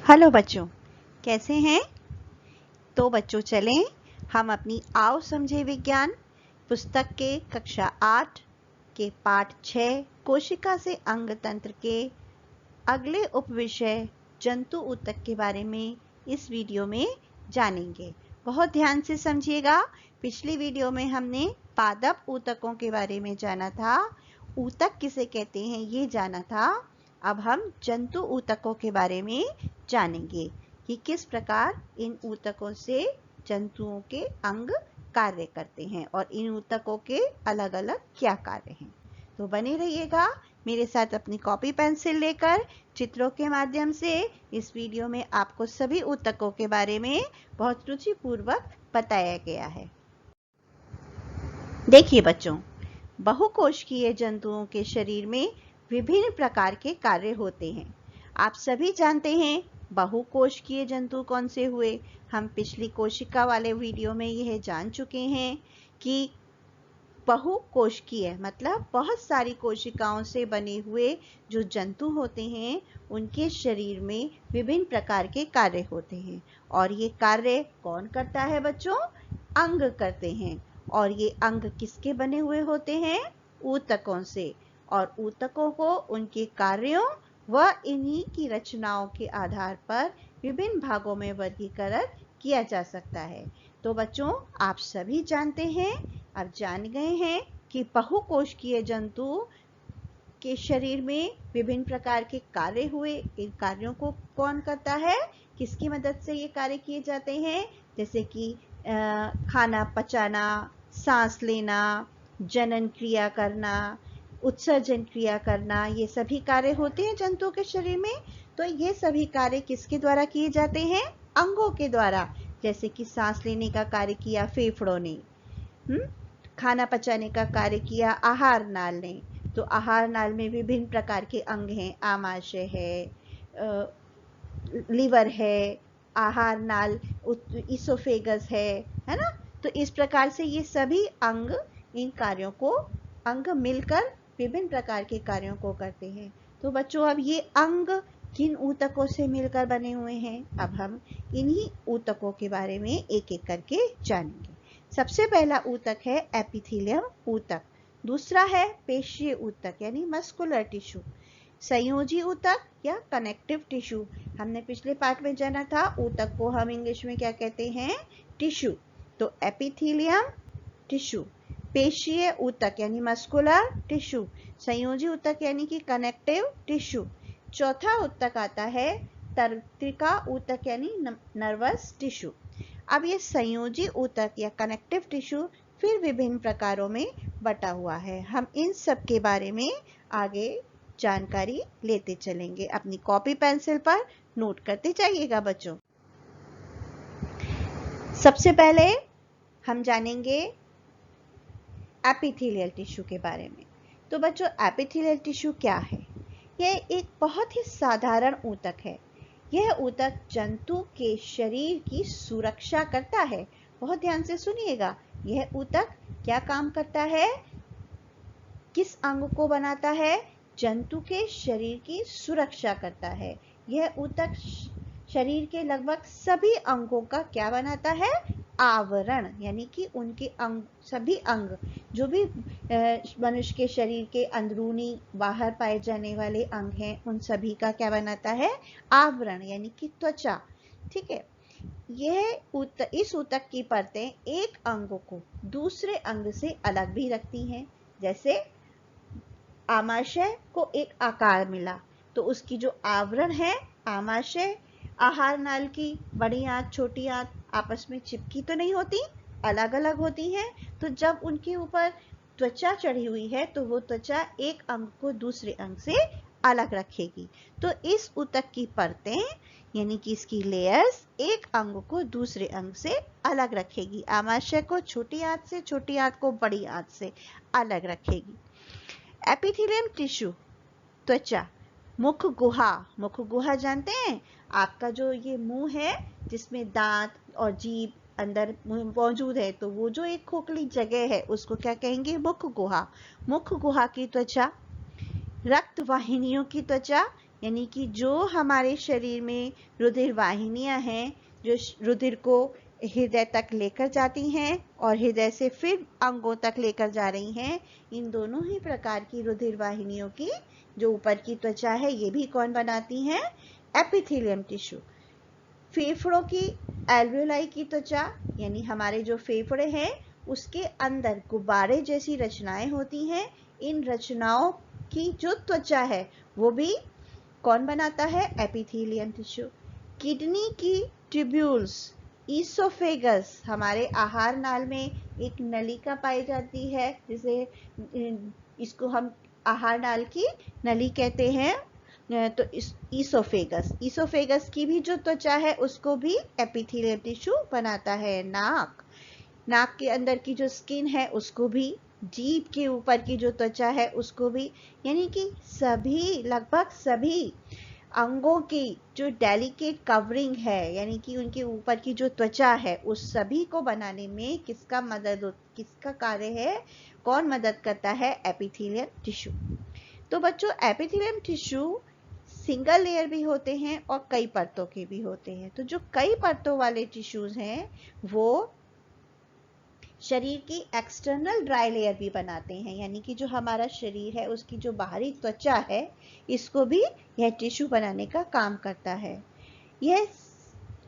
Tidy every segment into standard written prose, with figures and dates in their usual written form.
Hello बच्चों, कैसे हैं? तो बच्चों चलें हम अपनी आओ समझे विज्ञान पुस्तक के कक्षा 8 के पाठ 6 कोशिका से अंग तंत्र के अगले उपविषय जंतु ऊतक के बारे में इस वीडियो में जानेंगे। बहुत ध्यान से समझिएगा। पिछली वीडियो में हमने पादप ऊतकों के बारे में जाना था, ऊतक किसे कहते हैं ये जाना था। अब हम जंतु ऊतकों के बारे में जानेंगे कि किस प्रकार इन ऊतकों से जंतुओं के अंग कार्य करते हैं और इन ऊतकों के अलग अलग क्या कार्य हैं। तो बने रहिएगा मेरे साथ अपनी कॉपी पेंसिल लेकर। चित्रों के माध्यम से इस वीडियो में आपको सभी ऊतकों के बारे में बहुत रुचिपूर्वक बताया गया है। देखिए बच्चों, बहुकोशिकीय जंतुओं के शरीर में विभिन्न प्रकार के कार्य होते हैं। आप सभी जानते हैं बहुकोशिकीय जंतु कौन से हुए। हम पिछली कोशिका वाले वीडियो में यह जान चुके हैं कि बहुकोशिकीय मतलब बहुत सारी कोशिकाओं से बने हुए जो जंतु होते हैं उनके शरीर में विभिन्न प्रकार के कार्य होते हैं। और ये कार्य कौन करता है बच्चों? अंग करते हैं। और ये अंग किसके बने हुए होते हैं? ऊतकों से। और ऊतकों को उनके कार्यों व इन्हीं की रचनाओं के आधार पर विभिन्न भागों में वर्गीकरण किया जा सकता है। तो बच्चों, आप सभी जानते हैं, अब जान गए हैं कि बहुकोशिकीय जंतु के शरीर में विभिन्न प्रकार के कार्य हुए। इन कार्यों को कौन करता है? किसकी मदद से ये कार्य किए जाते हैं? जैसे कि खाना पचाना, सांस लेना, जनन क्रिया करना, उत्सर्जन क्रिया करना, ये सभी कार्य होते हैं जंतुओं के शरीर में। तो ये सभी कार्य किसके द्वारा किए जाते हैं? अंगों के द्वारा। जैसे कि सांस लेने का कार्य किया फेफड़ों ने, खाना पचाने का कार्य किया आहार नाल ने। तो आहार नाल में विभिन्न प्रकार के अंग हैं, आमाशय है, लिवर है, आहार नाल इसोफेगस है ना। तो इस प्रकार से ये सभी अंग इन कार्यों को अंग मिलकर विभिन्न प्रकार के कार्यों को करते हैं। तो बच्चों, अब ये अंग किन ऊतकों से मिलकर बने हुए हैं? अब हम इन्हीं ऊतकों के बारे में एक एक करके जानेंगे। सबसे पहला ऊतक है एपिथेलियम ऊतक, दूसरा है पेशीय ऊतक यानी मस्कुलर टिश्यू, संयोजी ऊतक या कनेक्टिव टिश्यू। हमने पिछले पार्ट में जाना था ऊतक को हम इंग्लिश में क्या कहते हैं? टिश्यू। तो एपिथेलियम टिश्यू, पेशीय ऊतक यानी मस्कुलर टिश्यू, संयोजी ऊतक यानी कि कनेक्टिव टिश्यू। चौथा ऊतक आता है तंत्रिका ऊतक यानी नर्वस टिश्यू। अब ये संयोजी ऊतक या कनेक्टिव टिश्यू फिर विभिन्न प्रकारों में बटा हुआ है। हम इन सब के बारे में आगे जानकारी लेते चलेंगे। अपनी कॉपी पेंसिल पर नोट करते जाइएगा बच्चों। सबसे पहले हम जानेंगे एपिथेलियल टिश्यू के बारे में। तो बच्चों, एपिथेलियल टिश्यू क्या है? यह एक बहुत ही साधारण ऊतक है। यह ऊतक जंतु के शरीर की सुरक्षा करता है। बहुत ध्यान से सुनिएगा, यह ऊतक क्या काम करता है? किस अंग को बनाता है? जंतु के शरीर की सुरक्षा करता है। यह ऊतक शरीर के लगभग सभी अंगों का क्या बनाता है? आवरण, यानी कि उनके अंग, सभी अंग जो भी मनुष्य के शरीर के अंदरूनी बाहर पाए जाने वाले अंग हैं उन सभी का क्या बनाता है? आवरण, यानी कि त्वचा। ठीक है। इस ऊतक की परतें एक अंग को दूसरे अंग से अलग भी रखती हैं। जैसे आमाशय को एक आकार मिला तो उसकी जो आवरण है आमाशय, आहार नाल की बड़ी आंत छोटी आंत आपस में चिपकी तो नहीं होती, अलग अलग होती हैं। तो जब उनके ऊपर त्वचा चढ़ी हुई है तो वो त्वचा एक अंग को दूसरे अंग से अलग रखेगी। तो इस ऊतक की परतें यानी कि इसकी लेयर्स एक अंग को दूसरे अंग से अलग रखेगी। आमाशय को छोटी आंत से, छोटी आंत को बड़ी आंत से अलग रखेगी। एपिथेलियम टिश्यू, त्वचा, मुख गुहा। मुख गुहा जानते हैं? आपका जो ये मुंह है जिसमें दांत और जीभ अंदर मौजूद है, तो वो जो एक खोखली जगह है उसको क्या कहेंगे? मुख गुहा। मुख गुहा की त्वचा, रक्त वाहिनियों की त्वचा यानी कि जो हमारे शरीर में रुधिर वाहिनियां हैं, जो रुधिर को हृदय तक लेकर जाती हैं और हृदय से फिर अंगों तक लेकर जा रही हैं, इन दोनों ही प्रकार की रुधिर वाहिनियों की जो ऊपर की त्वचा है, ये भी कौन बनाती हैं? Epithelium tissue. फेफड़ों की एल्वियोलाई की त्वचा, यानी हमारे जो फेफड़े हैं उसके अंदर गुब्बारे जैसी रचनाएं होती हैं, इन रचनाओं की जो त्वचा है वो भी कौन बनाता है? Epithelium tissue. किडनी की ट्यूब्यूल्स, ईसोफेगस, हमारे आहार नाल में एक नलिका पाई जाती है, जिसे इसको हम आहार नाल की नली कहते हैं। तो ईसोफेगस की भी जो त्वचा है उसको भी एपिथेलियम टिश्यू बनाता है। नाक के अंदर की जो स्किन है उसको भी, जीभ के ऊपर की जो त्वचा है उसको भी, यानी कि सभी, लगभग सभी अंगों की जो डेलिकेट कवरिंग है, यानी कि उनके ऊपर की जो त्वचा है, उस सभी को बनाने में किसका कार्य है? कौन मदद करता है? Epithelium tissue. तो बच्चों, एपिथेलियम टिश्यू सिंगल लेयर भी होते हैं और कई परतों के भी होते हैं। तो जो कई परतों वाले टिश्यूज हैं वो शरीर की एक्सटर्नल ड्राई लेयर भी बनाते हैं, यानी कि जो हमारा शरीर है उसकी जो बाहरी त्वचा है, इसको भी यह टिश्यू बनाने का काम करता है। यह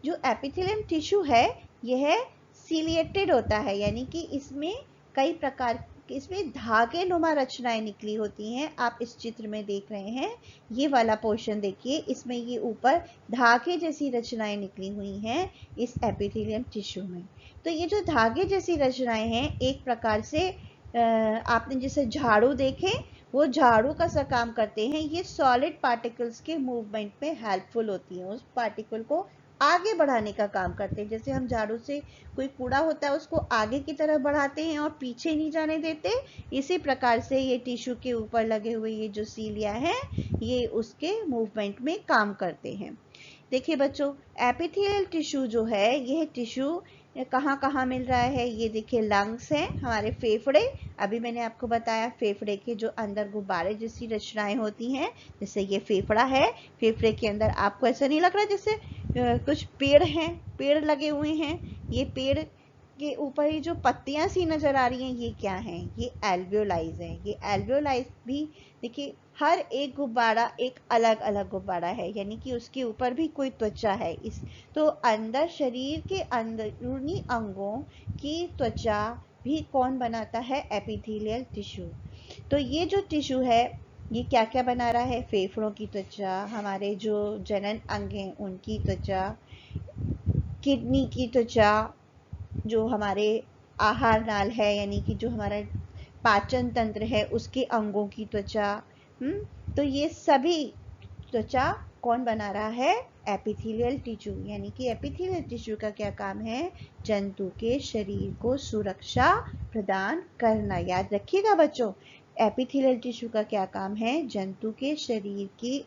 जो एपिथेलियम टिश्यू है यह सीलिएटेड होता है, यानी कि इसमें कई प्रकार, इसमें धागे नुमा रचनाएं निकली होती हैं। आप इस चित्र में देख रहे हैं, ये वाला पोर्शन देखिए, इसमें ये ऊपर धागे जैसी रचनाएं निकली हुई हैं इस एपिथेलियम टिश्यू में। तो ये जो धागे जैसी रचनाएं हैं, एक प्रकार से आपने जैसे झाड़ू देखे, वो झाड़ू का सा काम करते हैं। ये सॉलिड पार्टिकल्स के मूवमेंट में हेल्पफुल होती हैं, उस पार्टिकल को आगे बढ़ाने का काम करते हैं। जैसे हम झाड़ू से कोई कूड़ा होता है उसको आगे की तरफ बढ़ाते हैं और पीछे नहीं जाने देते, इसी प्रकार से ये टिश्यू के ऊपर लगे हुए ये जो सीलिया हैं, ये उसके मूवमेंट में काम करते हैं। देखिए बच्चों, एपिथेलियल टिश्यू जो है, यह टिश्यू कहाँ कहाँ मिल रहा है? ये देखिए, लंग्स हैं, हमारे फेफड़े, अभी मैंने आपको बताया फेफड़े के जो अंदर गुब्बारे जैसी रचनाएं होती हैं, जैसे ये फेफड़ा है, फेफड़े के अंदर आपको ऐसा नहीं लग रहा जैसे कुछ पेड़ हैं, पेड़ लगे हुए हैं? ये पेड़ के ऊपर ही जो पत्तियां सी नजर आ रही हैं, ये क्या हैं? ये एल्वियोलाइज हैं। ये एल्वियोलाइज भी देखिए, हर एक गुब्बारा एक अलग अलग गुब्बारा है, यानी कि उसके ऊपर भी कोई त्वचा है। इस तो अंदर शरीर के अंदरूनी अंगों की त्वचा भी कौन बनाता है? Epithelial tissue. तो ये जो टिश्यू है ये क्या क्या बना रहा है? फेफड़ों की त्वचा, हमारे जो जनन अंग हैं उनकी त्वचा, किडनी की त्वचा, जो हमारे आहार नाल है, यानी कि जो हमारा पाचन तंत्र है उसके अंगों की त्वचा। तो ये सभी त्वचा कौन बना रहा है? Epithelial tissue. यानी कि एपिथेलियल टिश्यू का क्या काम है? जंतु के शरीर को सुरक्षा प्रदान करना। याद रखिएगा बच्चों, एपिथेलियल टिश्यू का क्या काम है? जंतु के शरीर की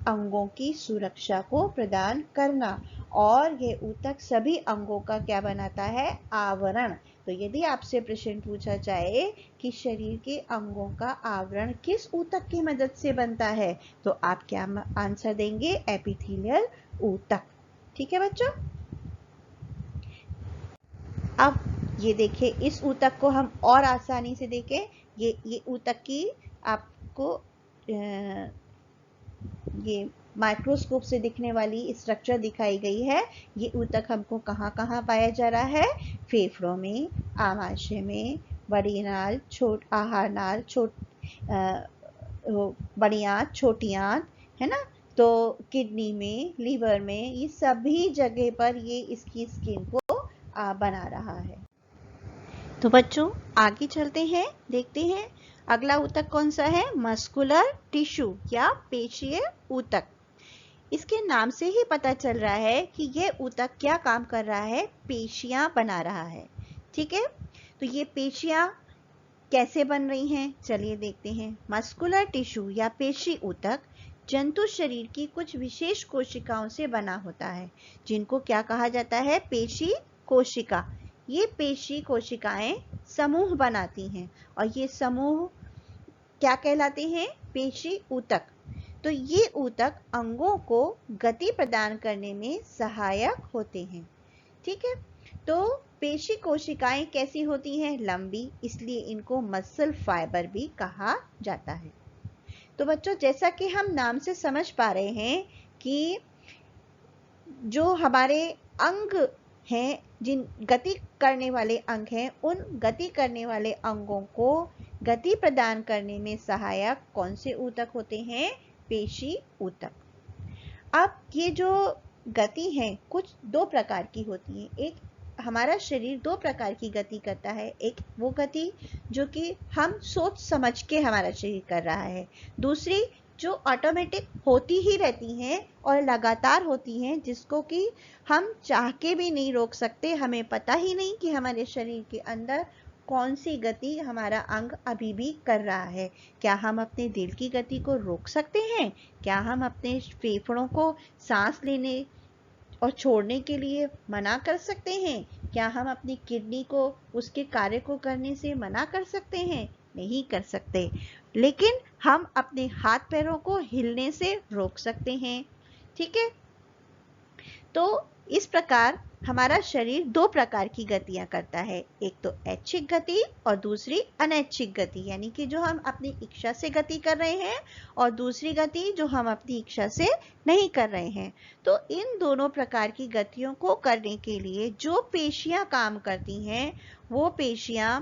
अंगों की सुरक्षा को प्रदान करना। और यह ऊतक सभी अंगों का क्या बनाता है? आवरण। तो यदि आपसे प्रश्न पूछा जाए कि शरीर के अंगों का आवरण किस ऊतक की मदद से बनता है, तो आप क्या आंसर देंगे? एपिथेलियल ऊतक। ठीक है बच्चों, अब ये देखिए, इस ऊतक को हम और आसानी से देखें। ये ऊतक की आपको ये माइक्रोस्कोप से दिखने वाली स्ट्रक्चर दिखाई गई है। ये ऊतक हमको कहाँ कहाँ पाया जा रहा है? फेफड़ों में, आमाशय में, बड़ी नाल, आहार नाल, बड़ी आंत, छोटी आंत, है ना, तो किडनी में, लीवर में, ये सभी जगह पर ये इसकी स्किन को बना रहा है। तो बच्चों, आगे चलते हैं, देखते हैं अगला ऊतक कौन सा है? मस्कुलर टिश्यू या पेशीय ऊतक। इसके नाम से ही पता चल रहा है कि यह ऊतक क्या काम कर रहा है? पेशियां बना रहा है। ठीक है, तो ये पेशियां कैसे बन रही हैं? चलिए देखते हैं। मस्कुलर टिश्यू या पेशी ऊतक जंतु शरीर की कुछ विशेष कोशिकाओं से बना होता है, जिनको क्या कहा जाता है? पेशी कोशिका। ये पेशी कोशिकाएं समूह बनाती हैं और ये समूह क्या कहलाते हैं? पेशी ऊतक। तो ये ऊतक अंगों को गति प्रदान करने में सहायक होते हैं। ठीक है, तो पेशी कोशिकाएं कैसी होती हैं? लंबी, इसलिए इनको मसल फाइबर भी कहा जाता है। तो बच्चों, जैसा कि हम नाम से समझ पा रहे हैं कि जो हमारे अंग हैं, जिन गति करने वाले अंग हैं, उन गति करने वाले अंगों को गति प्रदान करने में सहायक कौन से ऊतक होते हैं? पेशी ऊतक। अब ये जो गति है कुछ दो प्रकार की होती है। एक, हमारा शरीर दो प्रकार की गति करता है। एक वो गति जो कि हम सोच समझ के हमारा शरीर कर रहा है, दूसरी जो ऑटोमेटिक होती ही रहती हैं और लगातार होती हैं, जिसको कि हम चाह के भी नहीं रोक सकते। हमें पता ही नहीं कि हमारे शरीर के अंदर कौन सी गति हमारा अंग अभी भी कर रहा है। क्या हम अपने दिल की गति को रोक सकते हैं? क्या हम अपने फेफड़ों को सांस लेने और छोड़ने के लिए मना कर सकते हैं? क्या हम अपनी किडनी को उसके कार्य को करने से मना कर सकते हैं? नहीं कर सकते, लेकिन हम अपने हाथ पैरों को हिलने से रोक सकते हैं। ठीक है, तो इस प्रकार हमारा शरीर दो प्रकार की गतियां करता है। एक तो ऐच्छिक गति और दूसरी अनैच्छिक गति, यानी कि जो हम अपनी इच्छा से गति कर रहे हैं, और दूसरी गति जो हम अपनी इच्छा से नहीं कर रहे हैं। तो इन दोनों प्रकार की गतियों को करने के लिए जो पेशियां काम करती हैं, वो पेशियां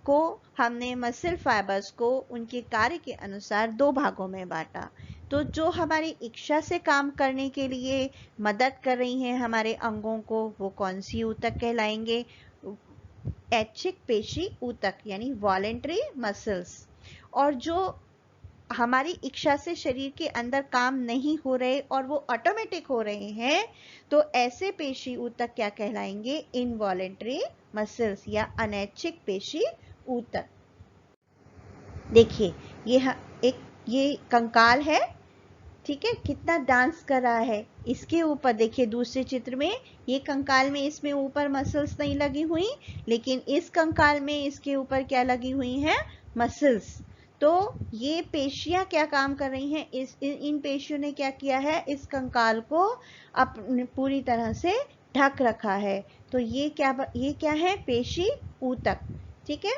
को हमने मसल फाइबर्स को उनके कार्य के अनुसार दो भागों में बांटा। तो जो हमारी इच्छा से काम करने के लिए मदद कर रही हैं हमारे अंगों को, वो कौन सी ऊतक कहलाएंगे? ऐच्छिक पेशी ऊतक, यानी वॉलेंट्री मसल्स। और जो हमारी इच्छा से शरीर के अंदर काम नहीं हो रहे और वो ऑटोमेटिक हो रहे हैं, तो ऐसे पेशी ऊतक क्या कहलाएंगे? इनवॉलेंट्री मसल्स या अनैच्छिक पेशी ऊतक। देखिए, ये कंकाल है। ठीक है, कितना डांस कर रहा है। इसके ऊपर देखिए, दूसरे चित्र में ये कंकाल में इसमें ऊपर मसल्स नहीं लगी हुई, लेकिन इस कंकाल में इसके ऊपर क्या लगी हुई हैं? मसल्स। तो ये पेशियां क्या काम कर रही हैं? इन पेशियों ने क्या किया है? इस कंकाल को पूरी तरह से ढक रखा है। तो ये क्या है? पेशी ऊतक। ठीक है,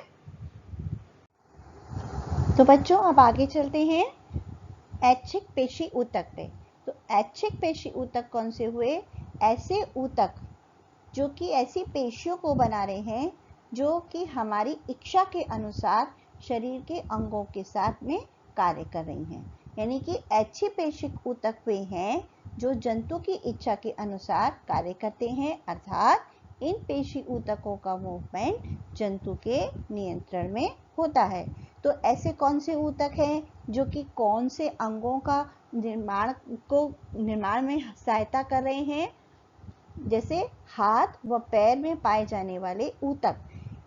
तो बच्चों अब आगे चलते हैं ऐच्छिक पेशी ऊतक पे। तो ऐच्छिक पेशी ऊतक कौन से हुए? ऐसे ऊतक जो कि ऐसी पेशियों को बना रहे हैं जो कि हमारी इच्छा के अनुसार शरीर के अंगों के साथ में कार्य कर रही हैं। यानी कि ऐच्छिक पेशी ऊतक वे हैं जो जंतु की इच्छा के अनुसार कार्य करते हैं, अर्थात इन पेशी ऊतकों का मूवमेंट जंतु के नियंत्रण में होता है। तो ऐसे कौन से ऊतक हैं जो कि कौन से अंगों का निर्माण में सहायता कर रहे हैं? जैसे हाथ व पैर में पाए जाने वाले ऊतक।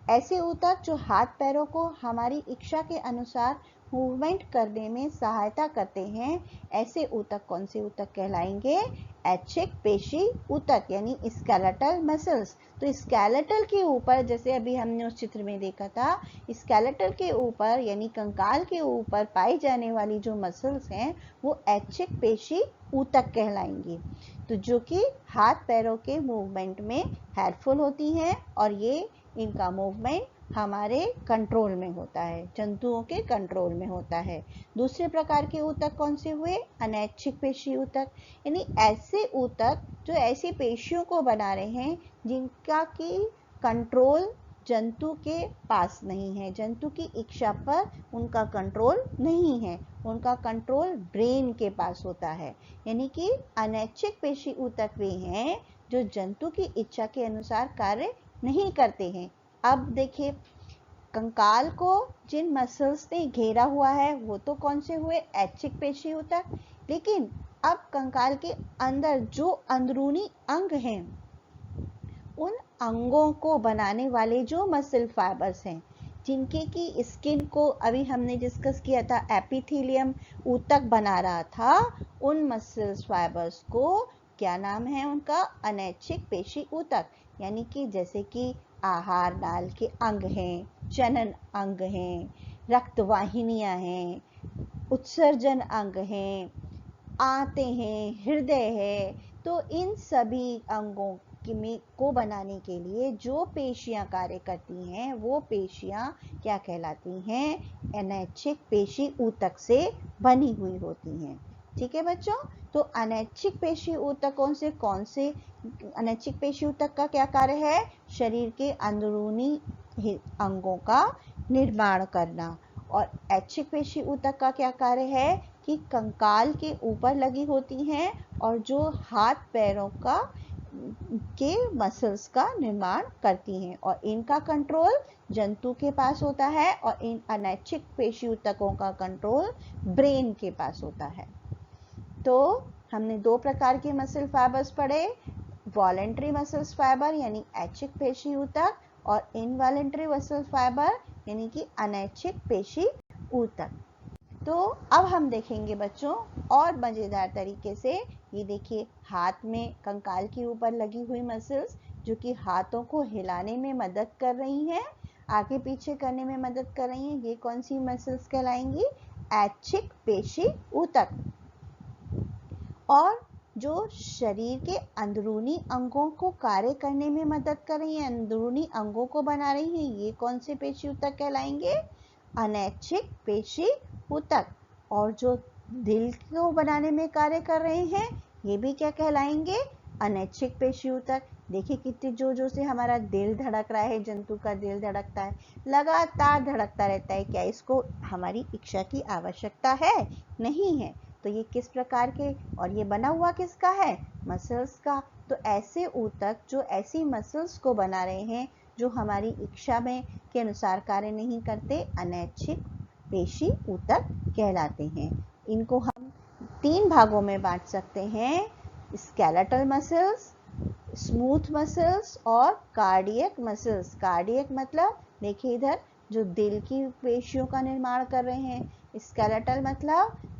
ऐसे ऊतक जो हाथ पैरों को हमारी इच्छा के अनुसार मूवमेंट करने में सहायता करते हैं, ऐसे ऊतक कौन से ऊतक कहलाएंगे? ऐच्छिक पेशी ऊतक, यानी स्केलेटल मसल्स। तो स्केलेटल के ऊपर, जैसे अभी हमने उस चित्र में देखा था, स्केलेटल के ऊपर यानी कंकाल के ऊपर पाई जाने वाली जो मसल्स हैं, वो ऐच्छिक पेशी ऊतक कहलाएंगी। तो जो कि हाथ पैरों के मूवमेंट में हेल्पफुल होती हैं, और ये इनका मूवमेंट हमारे कंट्रोल में होता है, जंतुओं के कंट्रोल में होता है। दूसरे प्रकार के ऊतक कौन से हुए? अनैच्छिक पेशी ऊतक, यानी ऐसे ऊतक जो ऐसी पेशियों को बना रहे हैं जिनका की कंट्रोल जंतु के पास नहीं है, जंतु की इच्छा पर उनका कंट्रोल नहीं है, उनका कंट्रोल ब्रेन के पास होता है। यानी कि अनैच्छिक पेशी ऊतक वे हैं जो जंतु की इच्छा के अनुसार कार्य नहीं करते हैं। अब देखिए, कंकाल को जिन मसल्स ने घेरा हुआ है वो तो कौन से हुए? ऐच्छिक पेशी ऊतक। लेकिन अब कंकाल के अंदर जो अंदरूनी अंग हैं, उन अंगों को बनाने वाले जो मसल फाइबर्स हैं, जिनके की स्किन को अभी हमने डिस्कस किया था, एपिथेलियम ऊतक बना रहा था, उन मसल फाइबर्स को क्या नाम है उनका? अनैच्छिक पेशी ऊतक। यानी कि जैसे कि आहार नाल के अंग हैं, जनन अंग हैं, रक्तवाहिनियां हैं, उत्सर्जन अंग हैं, आते हैं, हृदय है। तो इन सभी अंगों को बनाने के लिए जो पेशियां कार्य करती हैं वो पेशियां क्या कहलाती हैं? अनैच्छिक पेशी ऊतक से बनी हुई होती हैं। ठीक है बच्चों, तो अनैच्छिक पेशी ऊतकों से कौन से अनैच्छिक पेशी ऊतक का क्या कार्य है? शरीर के अंदरूनी अंगों का निर्माण करना। और ऐच्छिक पेशी ऊतक का क्या कार्य है? कि कंकाल के ऊपर लगी होती हैं और जो हाथ पैरों के मसल्स का निर्माण करती हैं, और इनका कंट्रोल जंतु के पास होता है और इन अनैच्छिक पेशी ऊतकों का कंट्रोल ब्रेन के पास होता है। तो हमने दो प्रकार के मसल फाइबर्स पढ़े, वॉलेंट्री मसल्स फाइबर यानी ऐच्छिक पेशी ऊतक और इनवॉलेंट्री मसल फाइबर यानी कि अनैच्छिक पेशी ऊतक। तो अब हम देखेंगे बच्चों और मजेदार तरीके से। ये देखिए, हाथ में कंकाल के ऊपर लगी हुई मसल्स जो कि हाथों को हिलाने में मदद कर रही हैं, आगे पीछे करने में मदद कर रही हैं। ये कौन सी मसल्स कहलाएंगी? ऐच्छिक पेशी ऊतक। और जो शरीर के अंदरूनी अंगों को कार्य करने में मदद कर रही हैं, अंदरूनी अंगों को बना रही हैं, ये कौन से पेशी ऊतक कहलाएंगे? अनैच्छिक पेशी ऊतक। और जो दिल को बनाने में कार्य कर रहे हैं, ये भी क्या कहलाएंगे? अनैच्छिक पेशी ऊतक। देखिए कितनी जोर जोर से हमारा दिल धड़क रहा है, जंतु का दिल धड़कता है, लगातार धड़कता रहता है। क्या इसको हमारी इच्छा की आवश्यकता है? नहीं है। तो ये किस प्रकार के, और ये बना हुआ किसका है? मसल्स का। तो ऐसे ऊतक जो ऐसी मसल्स को बना रहे हैं जो हमारी इच्छा में के अनुसार कार्य नहीं करते, अनैच्छिक पेशी ऊतक कहलाते हैं। इनको हम 3 भागों में बांट सकते हैं, स्केलेटल मसल्स, स्मूथ मसल्स और कार्डियक मसल्स। कार्डियक मतलब देखिए इधर, जो दिल की पेशियों का निर्माण कर रहे हैं।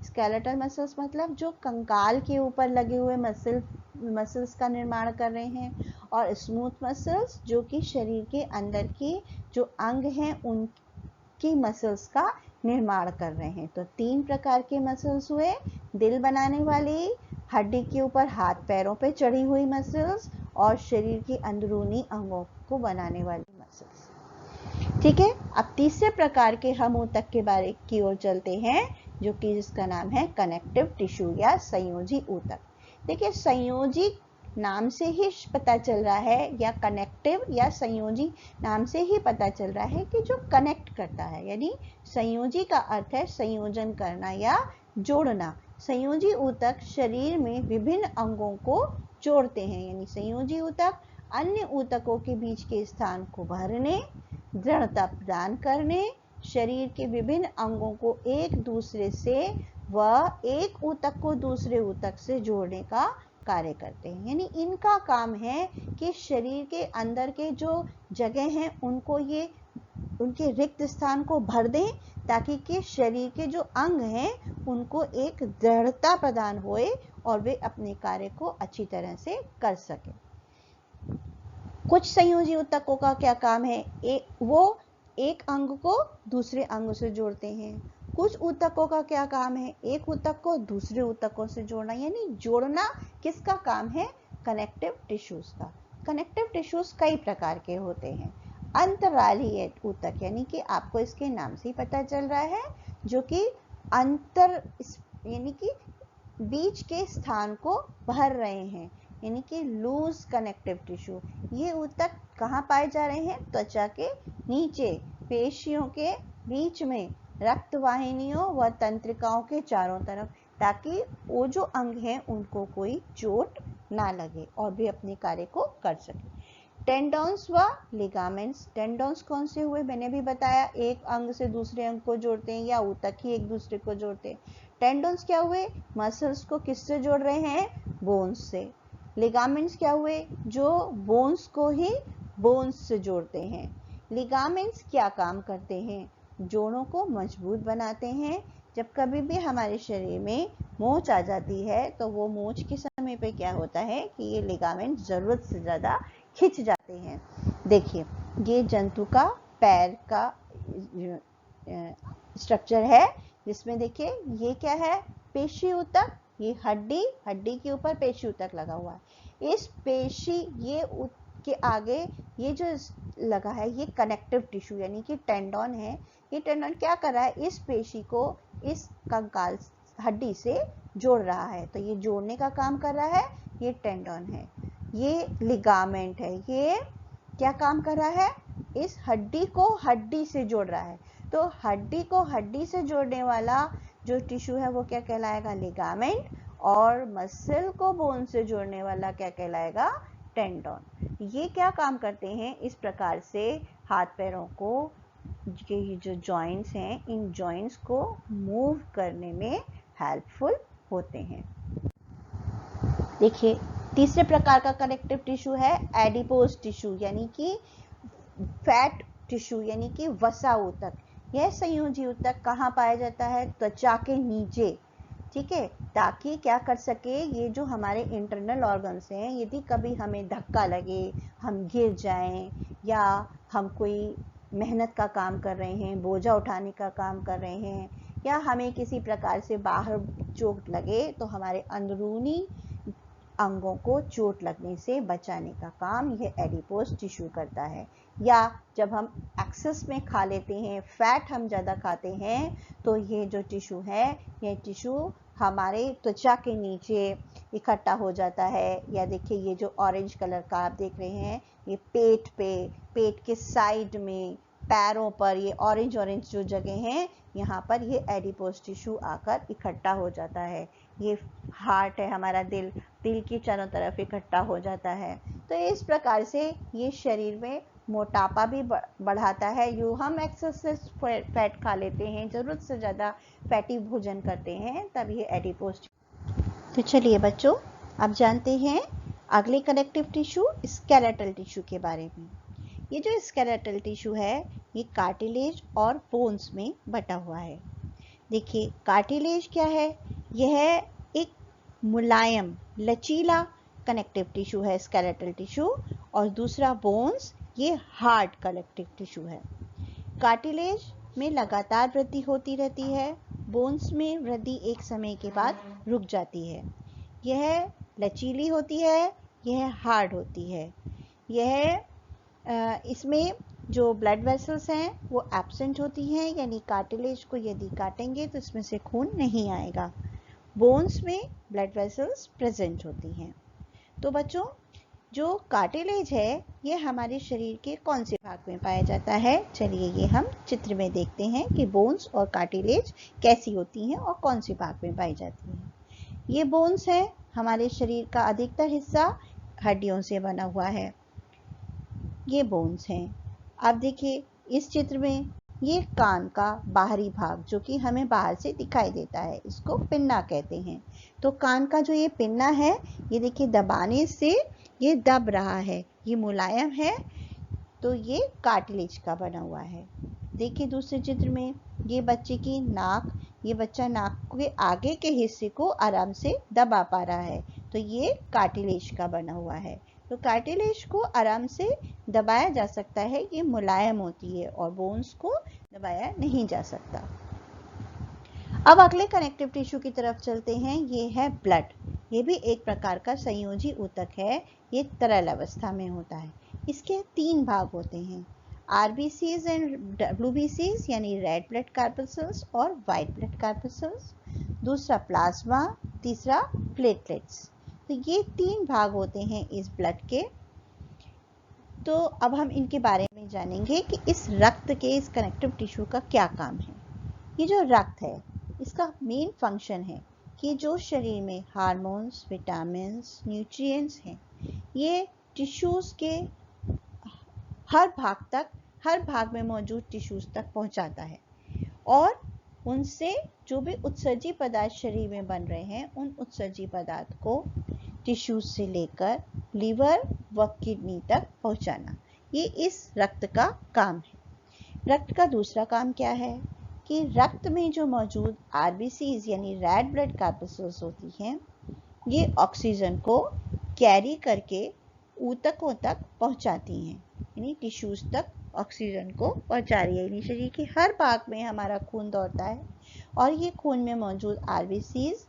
स्केलेटल मसल्स मतलब जो कंकाल के ऊपर लगे हुए मसल्स का निर्माण कर रहे हैं। और स्मूथ मसल्स जो कि शरीर के अंदर की जो अंग हैं उनकी मसल्स का निर्माण कर रहे हैं। तो 3 प्रकार के मसल्स हुए, दिल बनाने वाली, हड्डी के ऊपर हाथ पैरों पे चढ़ी हुई मसल्स और शरीर के अंदरूनी अंगों को बनाने वाली मसल्स। ठीक है, अब तीसरे प्रकार के हम ऊतक के बारे की ओर चलते हैं, जो कि जिसका नाम है कनेक्टिव टिश्यू या संयोजी ऊतक। देखिए, संयोजी नाम से ही पता चल रहा है, या कनेक्टिव या संयोजी नाम से ही पता चल रहा है कि जो कनेक्ट करता है, यानी संयोजी का अर्थ है संयोजन करना या जोड़ना। संयोजी ऊतक शरीर में विभिन्न अंगों को जोड़ते हैं, यानी संयोजी ऊतक अन्य ऊतकों के बीच के स्थान को भरने, दृढ़ता प्रदान करने, शरीर के विभिन्न अंगों को एक दूसरे से व एक ऊतक को दूसरे ऊतक से जोड़ने का कार्य करते हैं। यानी इनका काम है कि शरीर के अंदर के जो जगह हैं उनको ये उनके रिक्त स्थान को भर दें, ताकि कि शरीर के जो अंग हैं उनको एक दृढ़ता प्रदान होए और वे अपने कार्य को अच्छी तरह से कर सकें। कुछ संयोजी ऊतकों का क्या काम है? वो एक अंग को दूसरे अंग से जोड़ते हैं। कुछ ऊतकों का क्या काम है? एक ऊतक को दूसरे ऊतकों से जोड़ना, यानी जोड़ना किसका काम है? कनेक्टिव टिश्यूज का। कनेक्टिव टिश्यूज कई प्रकार के होते हैं। अंतरालीय ऊतक, यानी कि आपको इसके नाम से ही पता चल रहा है, जो कि यानी कि बीच के स्थान को भर रहे हैं, यानी कि लूज कनेक्टिव टिश्यू। ये ऊतक कहाँ पाए जा रहे हैं? त्वचा के नीचे, पेशियों के बीच में, रक्त वाहिनियों व तंत्रिकाओं के चारों तरफ, ताकि वो जो अंग हैं उनको कोई चोट ना लगे और भी अपने कार्य को कर सके। टेंडन्स व लिगामेंट्स। टेंडन्स कौन से हुए? मैंने भी बताया, एक अंग से दूसरे अंग को जोड़ते हैं या ऊतक ही एक दूसरे को जोड़ते हैं। टेंडन्स क्या हुए? मसल्स को किससे जोड़ रहे हैं? बोन्स से। लिगामेंट्स क्या हुए? जो बोन्स को ही बोन्स से जोड़ते हैं। लिगामेंट्स क्या काम करते हैं? जोड़ों को मजबूत बनाते हैं। जब कभी भी हमारे शरीर में मोच आ जाती है तो वो मोच के समय पे क्या होता है कि ये लिगामेंट जरूरत से ज्यादा खिंच जाते हैं। देखिए, ये जंतु का पैर का स्ट्रक्चर है, जिसमें देखिए ये क्या है? पेशी ऊतक ये हड्डी, हड्डी के ऊपर पेशी ऊतक लगा हुआ है। इस पेशी ये के आगे ये जो लगा है ये कनेक्टिव टिश्यू यानी कि टेंडन है। ये टेंडन क्या कर रहा है, इस पेशी को इस कंकाल हड्डी से जोड़ रहा है। तो ये जोड़ने का काम कर रहा है, ये टेंडन है। ये लिगामेंट है, ये क्या काम कर रहा है, इस हड्डी को हड्डी से जोड़ रहा है। तो हड्डी को हड्डी से जोड़ने वाला जो टिश्यू है वो क्या कहलाएगा, लिगामेंट, और मसल को बोन से जोड़ने वाला क्या कहलाएगा, टेंडन। ये क्या काम करते हैं, इस प्रकार से हाथ पैरों को, ये जो जॉइंट्स हैं, इन जॉइंट्स को मूव करने में हेल्पफुल होते हैं। देखिए तीसरे प्रकार का कनेक्टिव टिश्यू है एडिपोज टिश्यू यानी कि फैट टिश्यू यानी कि वसा ऊतक। यह संयोजी ऊतक कहाँ पाया जाता है, त्वचा के नीचे, ठीक है, ताकि क्या कर सके, ये जो हमारे इंटरनल ऑर्गन्स हैं, यदि कभी हमें धक्का लगे, हम गिर जाएं, या हम कोई मेहनत का काम कर रहे हैं, बोझा उठाने का काम कर रहे हैं, या हमें किसी प्रकार से बाहर चोट लगे, तो हमारे अंदरूनी अंगों को चोट लगने से बचाने का काम यह एडिपोज टिश्यू करता है। या जब हम एक्सेस में खा लेते हैं, फैट हम ज़्यादा खाते हैं, तो ये जो टिश्यू है, ये टिश्यू हमारे त्वचा के नीचे इकट्ठा हो जाता है। या देखिए ये जो ऑरेंज कलर का आप देख रहे हैं, ये पेट पे, पेट के साइड में, पैरों पर, ये ऑरेंज ऑरेंज जो जगह हैं, यहाँ पर ये एडिपोज टिश्यू आकर इकट्ठा हो जाता है। ये हार्ट है हमारा, दिल, दिल की चारों तरफ इकट्ठा हो जाता है। तो इस प्रकार से ये शरीर में मोटापा भी बढ़ाता है। जो हम एक्सेसिव फैट खा लेते हैं, ज़रूरत से ज़्यादा फैटी भोजन करते हैं, तब ये एडिपोज। तो चलिए बच्चों, अब जानते हैं अगले कनेक्टिव टिश्यू स्केलेटल टिश्यू के बारे में। ये जो स्केलेटल टिश्यू है, ये कार्टिलेज और बोन्स में बटा हुआ है। देखिए कार्टिलेज क्या है, यह एक मुलायम लचीला कनेक्टिव टिश्यू है, स्केलेटल टिश्यू, और दूसरा बोन्स, ये हार्ड कनेक्टिव टिश्यू है। कार्टिलेज में लगातार वृद्धि होती रहती है, बोन्स में वृद्धि एक समय के बाद रुक जाती है। यह लचीली होती है, यह हार्ड होती है। यह इसमें जो ब्लड वेसल्स हैं वो एब्सेंट होती हैं, यानी कार्टिलेज को यदि काटेंगे तो इसमें से खून नहीं आएगा। बोन्स में ब्लड वेसल्स प्रेजेंट होती हैं। तो बच्चों, जो कार्टिलेज है ये हमारे शरीर के कौन से भाग में पाया जाता है, चलिए ये हम चित्र में देखते हैं कि बोन्स और कार्टिलेज कैसी होती हैं और कौन से भाग में पाई जाती हैं। ये बोन्स है, हमारे शरीर का अधिकतर हिस्सा हड्डियों से बना हुआ है, ये बोन्स हैं। अब देखिए इस चित्र में ये कान का बाहरी भाग जो कि हमें बाहर से दिखाई देता है, इसको पिन्ना कहते हैं। तो कान का जो ये पिन्ना है, ये देखिए दबाने से ये दब रहा है, ये मुलायम है, तो ये कार्टिलेज का बना हुआ है। देखिए दूसरे चित्र में ये बच्चे की नाक, ये बच्चा नाक के आगे के हिस्से को आराम से दबा पा रहा है, तो ये कार्टिलेज का बना हुआ है। तो कार्टिलेज को आराम से दबाया जा सकता है, ये मुलायम होती है, और बोन्स को दबाया नहीं जा सकता। अब अगले कनेक्टिव टिश्यू की तरफ चलते हैं, ये है ब्लड। ये भी एक प्रकार का संयोजी ऊतक है, ये तरल अवस्था में होता है। इसके 3 भाग होते हैं, आरबीसीज एंड डब्ल्यूबीसीज यानी रेड ब्लड कार्पस्कल्स और वाइट ब्लड कार्पस्कल्स, दूसरा प्लाज्मा, तीसरा प्लेटलेट्स। तो ये 3 भाग होते हैं इस ब्लड के। तो अब हम इनके बारे में जानेंगे कि इस रक्त के, इस कनेक्टिव टिश्यू का क्या काम है। ये जो रक्त है, इसका मेन फंक्शन है कि जो शरीर में हार्मोन्स, विटामिन्स, न्यूट्रिएंट्स हैं, ये टिश्यूज के हर भाग तक, हर भाग में मौजूद टिश्यूज तक पहुंचाता है, और उनसे जो भी उत्सर्जी पदार्थ शरीर में बन रहे हैं, उन उत्सर्जी पदार्थ को टिश्यूज से लेकर लीवर व किडनी तक पहुंचाना, ये इस रक्त का काम है। रक्त का दूसरा काम क्या है कि रक्त में जो मौजूद आरबीसीज यानी रेड ब्लड कार्पस्कल्स होती हैं, ये ऑक्सीजन को कैरी करके ऊतकों तक पहुंचाती हैं, यानी टिश्यूज तक ऑक्सीजन को पहुंचा रही है। यानी शरीर के हर भाग में हमारा खून दौड़ता है, और ये खून में मौजूद आरबीसीज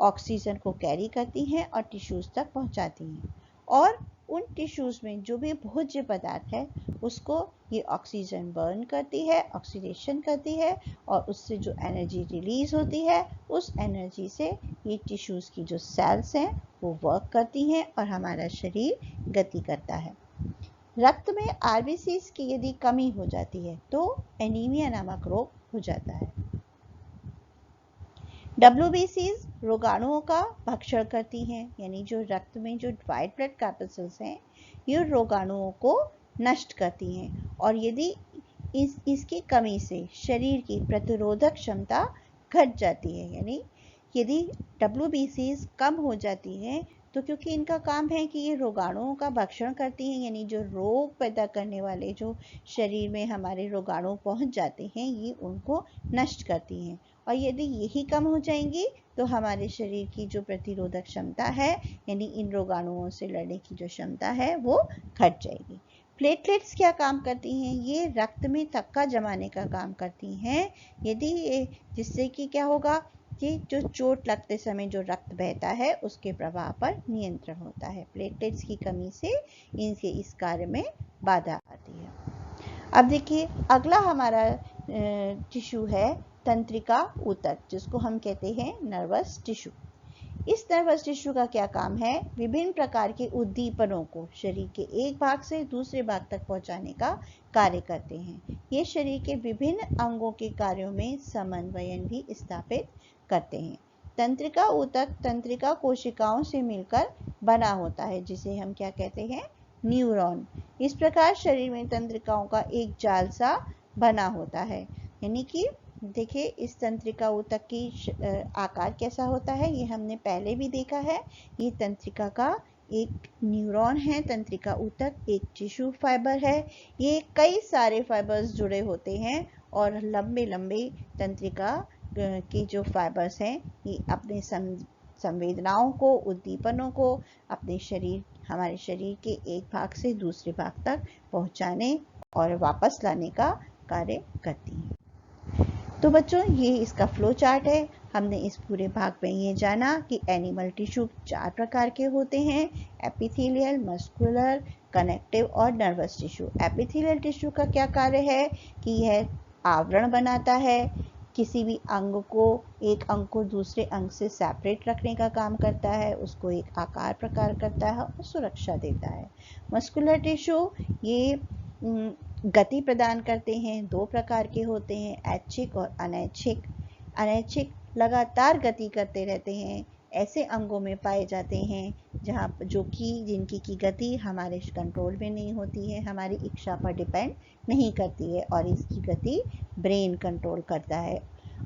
ऑक्सीजन को कैरी करती हैं और टिश्यूज़ तक पहुंचाती हैं। और उन टिश्यूज़ में जो भी भोज्य पदार्थ है उसको ये ऑक्सीजन बर्न करती है, ऑक्सीडेशन करती है, और उससे जो एनर्जी रिलीज होती है उस एनर्जी से ये टिश्यूज़ की जो सेल्स हैं वो वर्क करती हैं और हमारा शरीर गति करता है। रक्त में आरबीसीज की यदि कमी हो जाती है तो एनीमिया नामक रोग हो जाता है। WBCs रोगाणुओं का भक्षण करती हैं, यानी जो रक्त में जो व्हाइट ब्लड कार्पस्कल्स हैं ये रोगाणुओं को नष्ट करती हैं, और यदि इसकी कमी से शरीर की प्रतिरोधक क्षमता घट जाती है, यानी यदि WBCs कम हो जाती हैं तो क्योंकि इनका काम है कि ये रोगाणुओं का भक्षण करती हैं, यानी जो रोग पैदा करने वाले जो शरीर में हमारे रोगाणु पहुंच जाते हैं ये उनको नष्ट करती हैं, और यदि यही कम हो जाएंगी तो हमारे शरीर की जो प्रतिरोधक क्षमता है यानी इन रोगाणुओं से लड़ने की जो क्षमता है वो घट जाएगी। प्लेटलेट्स क्या काम करती हैं? ये रक्त में थक्का जमाने का काम करती हैं, यदि जिससे कि क्या होगा कि जो चोट लगते समय जो रक्त बहता है उसके प्रवाह पर नियंत्रण होता है। प्लेटलेट्स की कमी से इनके इस कार्य में बाधा आती है। अब देखिए अगला हमारा टिश्यू है तंत्रिका ऊतक, जिसको हम कहते हैं नर्वस टिश्यू। इस नर्वस टिश्यू का क्या काम है? विभिन्न प्रकार के उद्दीपनों को शरीर के एक भाग से दूसरे भाग तक पहुंचाने का कार्य करते हैं। ये शरीर के विभिन्न अंगों के कार्यों में समन्वयन भी स्थापित करते हैं। तंत्रिका ऊतक तंत्रिका कोशिकाओं से मिलकर बना होता है, जिसे हम क्या कहते हैं? न्यूरॉन। इस प्रकार शरीर में तंत्रिकाओं का एक जाल सा बना होता है, यानी कि देखिए इस तंत्रिका ऊतक की आकार कैसा होता है ये हमने पहले भी देखा है। ये तंत्रिका का एक न्यूरॉन है, तंत्रिका ऊतक एक टिश्यू फाइबर है। ये कई सारे फाइबर्स जुड़े होते हैं और लंबे लंबे तंत्रिका की जो फाइबर्स हैं ये अपने संवेदनाओं को, उद्दीपनों को अपने शरीर, हमारे शरीर के एक भाग से दूसरे भाग तक पहुंचाने और वापस लाने का कार्य करती हैं। तो बच्चों ये इसका फ्लो चार्ट है। हमने इस पूरे भाग में ये जाना कि एनिमल टिश्यू 4 प्रकार के होते हैं: एपिथेलियल, मस्कुलर, कनेक्टिव और नर्वस टिश्यू। एपिथेलियल टिश्यू का क्या कार्य है कि यह आवरण बनाता है, किसी भी अंग को, एक अंग को दूसरे अंग से सेपरेट रखने का काम करता है, उसको एक आकार प्रकार करता है और सुरक्षा देता है। मस्कुलर टिश्यू ये गति प्रदान करते हैं। 2 प्रकार के होते हैं, ऐच्छिक और अनैच्छिक। अनैच्छिक लगातार गति करते रहते हैं, ऐसे अंगों में पाए जाते हैं जहाँ जिनकी की गति हमारे कंट्रोल में नहीं होती है, हमारी इच्छा पर डिपेंड नहीं करती है, और इसकी गति ब्रेन कंट्रोल करता है।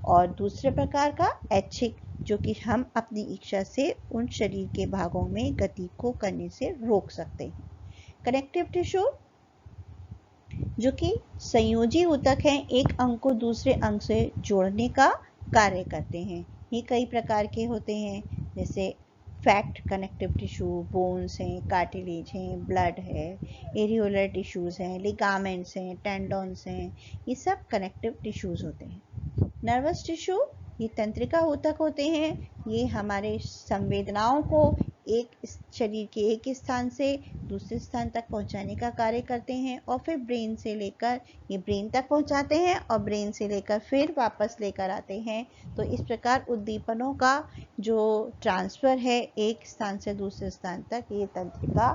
और दूसरे प्रकार का ऐच्छिक, जो कि हम अपनी इच्छा से उन शरीर के भागों में गति को करने से रोक सकते हैं। कनेक्टिव टिश्यू जो कि संयोजी ऊतक हैं, एक अंग को दूसरे अंग से जोड़ने का कार्य करते हैं। ये कई प्रकार के होते हैं, जैसे फैट कनेक्टिव टिश्यू, बोन्स हैं, कार्टिलेज हैं, ब्लड है, एरियोलर टिश्यूज हैं, लिगामेंट्स हैं, टेंडोन्स हैं, ये सब कनेक्टिव टिश्यूज होते हैं। नर्वस टिश्यू ये तंत्रिका ऊतक होते हैं, ये हमारे संवेदनाओं को एक शरीर के एक स्थान से दूसरे स्थान तक पहुंचाने का कार्य करते हैं, और फिर ब्रेन से लेकर ये ब्रेन तक पहुंचाते हैं और ब्रेन से लेकर फिर वापस लेकर आते हैं। तो इस प्रकार उद्दीपनों का जो ट्रांसफ़र है एक स्थान से दूसरे स्थान तक, ये तंत्रिका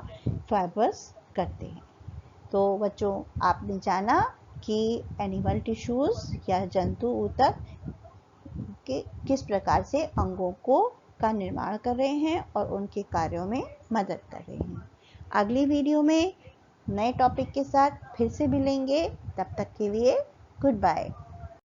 फाइबर्स करते हैं। तो बच्चों आपने जाना कि एनिमल टिश्यूज़ या जंतु ऊतक के किस प्रकार से अंगों का निर्माण कर रहे हैं और उनके कार्यों में मदद कर रहे हैं। अगली वीडियो में नए टॉपिक के साथ फिर से मिलेंगे, तब तक के लिए गुड बाय।